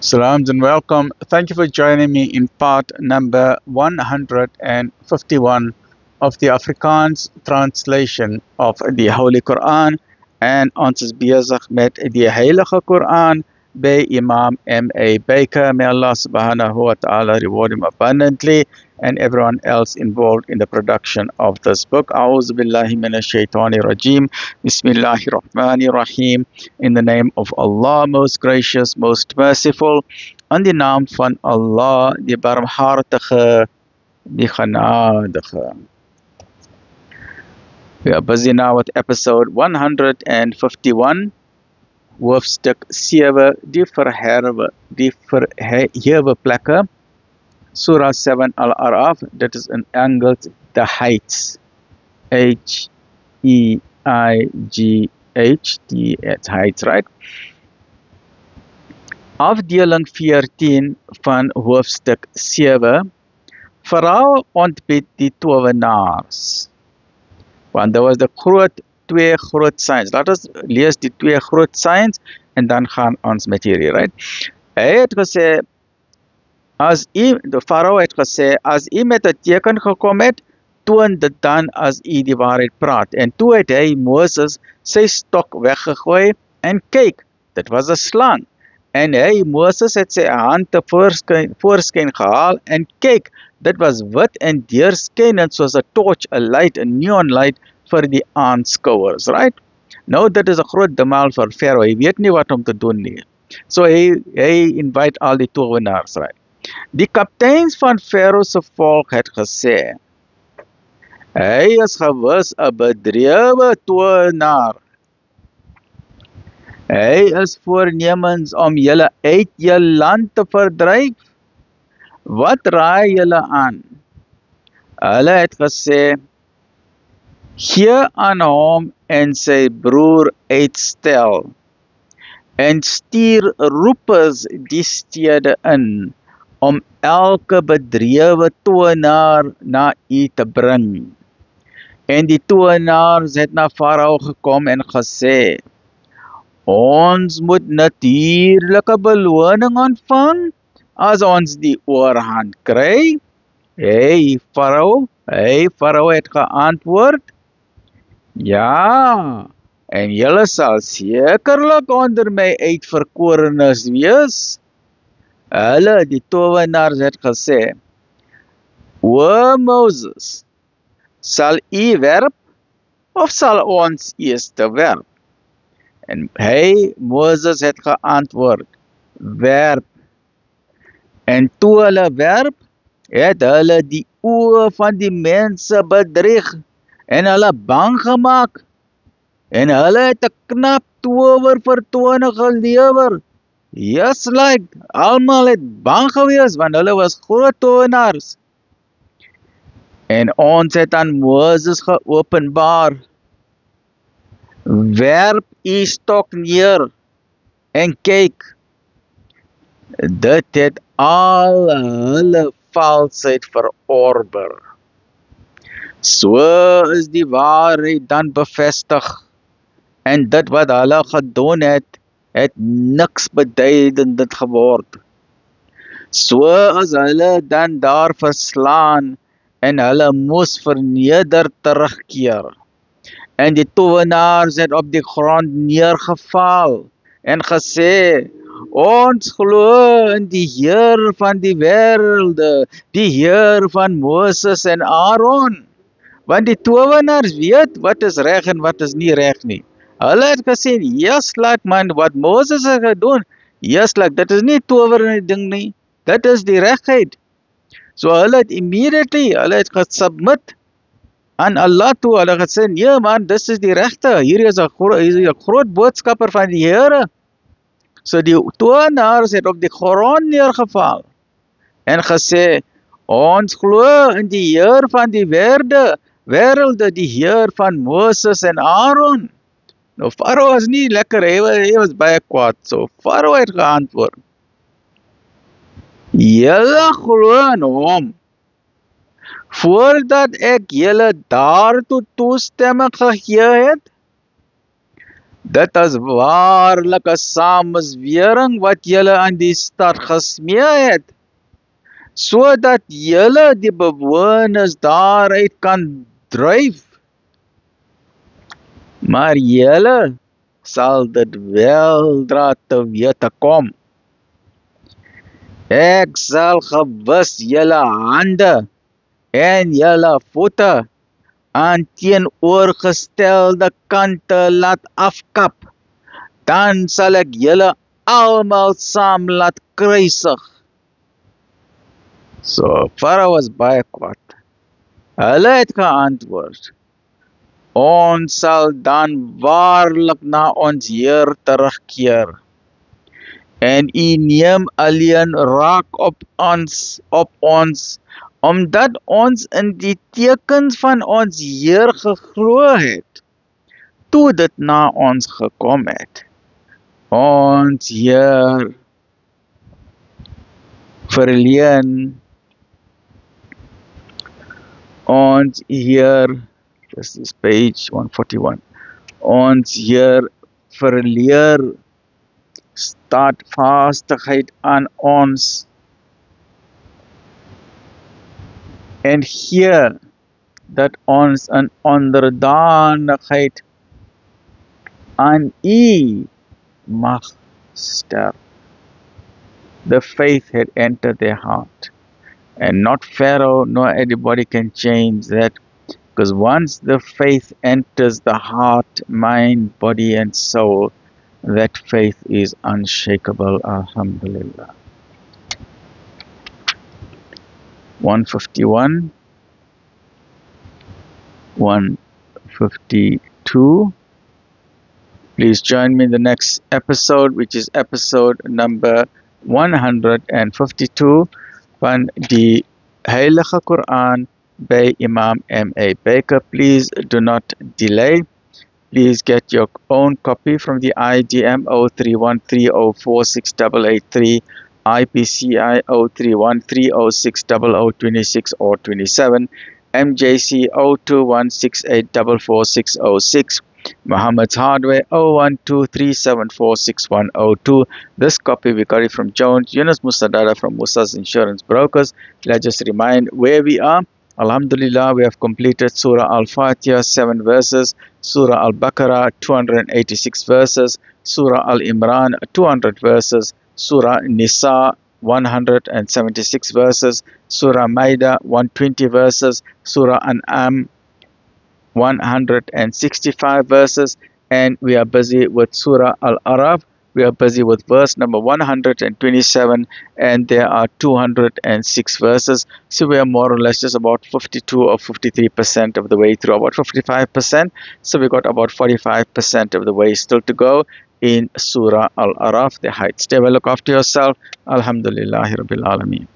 Salams and welcome. Thank you for joining me in part number 151 of the Afrikaans translation of the Holy Quran en ons is bezig met die Heilige Quran by Imam M.A. Baker. May Allah subhanahu wa ta'ala reward him abundantly and everyone else involved in the production of this book. A'udhu billahi minash shaitani rajim. Bismillahir Rahmanir Rahim. In the name of Allah, most gracious, most merciful. In die naam van Allah, die barmhartige, die genadige. We are busy now with episode 151, hoofstuk 7, die verhewe plekke, Surah 7 Al-Araf, dit is in Engels, the heights, H-E-I-G-H, die heights, right? Afdeling 14 van hoofstuk 7, Farao ontbied die towenaars. Want daar was twee groot signs. Laat ons lees die twee groot signs en dan gaan ons met hierdie, right? Hy het gesê, de Farao het gesê, as u met 'n teken gekom het, toon dit dan as u die waarheid praat. En toe het hy Moses sy stok weggegooi en kyk, dit was 'n slang. En hy, Moses het sy hand te voorskyn gehaal en kyk, dit was wit en deurskynend soos 'n torch, 'n light, 'n neon light vir die aanskouers, right? Nou dit is 'n groot dimal vir Farao. Hy weet nie wat om te doen nie. So hy invite al die towenaars, right? Die kapteins van Farao se volk het gesê, hy is gewis 'n bedrewe towenaar. Hy is voornemens om julle uit julle land te verdryf. Wat raai julle aan? Hulle het gesê, gee aan hom en sy broer uitstel, en stuur roepers die stede in, om elke bedrewe towenaar na u te bring. En die towenaars het na Farao gekom en gesê, ons moet natuurlike beloning ontvang as ons die oorhand kry. Hey Farao het geantwoord, ja, en julle sal sekerlik onder my uitverkorenes wees. Hulle, die towenaars het gesê, o Moses, sal u werp of sal ons eers werp? En Moses het geantwoord, werp. En toe hulle werp, het hulle die oë van die mense bedrieg en hulle bang gemaak. En hulle het 'n knap towervertoning gelewer. Yes, like, almal het bang gewees, want hulle was groot towenaars. En ons het aan Moses geopenbaar, werp u stok neer en kyk, dit het al hulle valsheid verorber. So is die waarheid dan bevestig, en dit wat hulle gedoen het niks beduidend geword. So is hulle dan daar verslaan, en hulle moes verneder terugkeer. En die towenaars het op die grond neergeval en gesê, ons glo in die Heer van die wêrelde, die Heer van Moses en Aaron. Want die towenaars weet wat is reg en wat is nie reg nie. Hulle het gesê, yes, like man, wat Moses het gedoen, yes, like, dit is nie tower ding nie, dit is die regheid. So hulle het hulle het gesubmit aan Allah toe, hulle het gesê, nee man, dis is die regte, hier is 'n groot boodskapper van die Here. So die towenaars het op die grond neergeval en gesê, ons glo in die Heer van die wêrelde, die Heer van Moses en Aaron. Nou Farao was nie lekker, hy was baie kwaad, so Farao het geantwoord, julle glo in hom, voordat ek julle daartoe toestemming gegee het, Dit is waarlik 'n samenzwering wat julle aan die stad gesmee het, sodat julle die bewoners daaruit kan dryf. Maar julle sal dit weldra te wete kom. Ek sal gewis julle hande en julle voete aan teenoorgestelde kante laat afkap. Dan sal ek julle almal saam laat kruisig. So Farao was baie kwaad. Hulle het geantwoord: ons sal dan waarlik na ons Heer terugkeer. En u neem alleen raak op ons, omdat ons in die tekens van ons Heer geglo het, toe dit na ons gekom het. Ons Heer verleen ons Heer, this is page 141, ons Heer verleer standvastigheid aan ons en gee dat ons in onderdanigheid aan U mag sterf. The faith had entered their heart, and not Pharaoh nor anybody can change that, because once the faith enters the heart, mind, body and soul, that faith is unshakable. Alhamdulillah. 151, 152. Please join me in the next episode, which is episode number 152 van die Heilige Quran by Imam M.A. Baker. Please do not delay. Please get your own copy from the IDM 0313046883, IPCI 0313060026 or 27, MJC 0216844606, Muhammad's Hardware 0123746102. This copy we got it from Jones, Yunus Musadada from Musa's Insurance Brokers. Let's just remind where we are. Alhamdulillah, we have completed Surah Al-Fatiha, 7 verses, Surah Al-Baqarah, 286 verses, Surah Al-Imran, 200 verses, Surah Nisa, 176 verses, Surah Maida, 120 verses, Surah An'am, 165 verses, and we are busy with Surah Al-Araf. We are busy with verse number 127, and there are 206 verses. So we are more or less just about 52 or 53% of the way through, about 55%. So we got about 45% of the way still to go in Surah Al-Araf, the heights. Stay well, look after yourself. Alhamdulillahi Rabbil Alameen.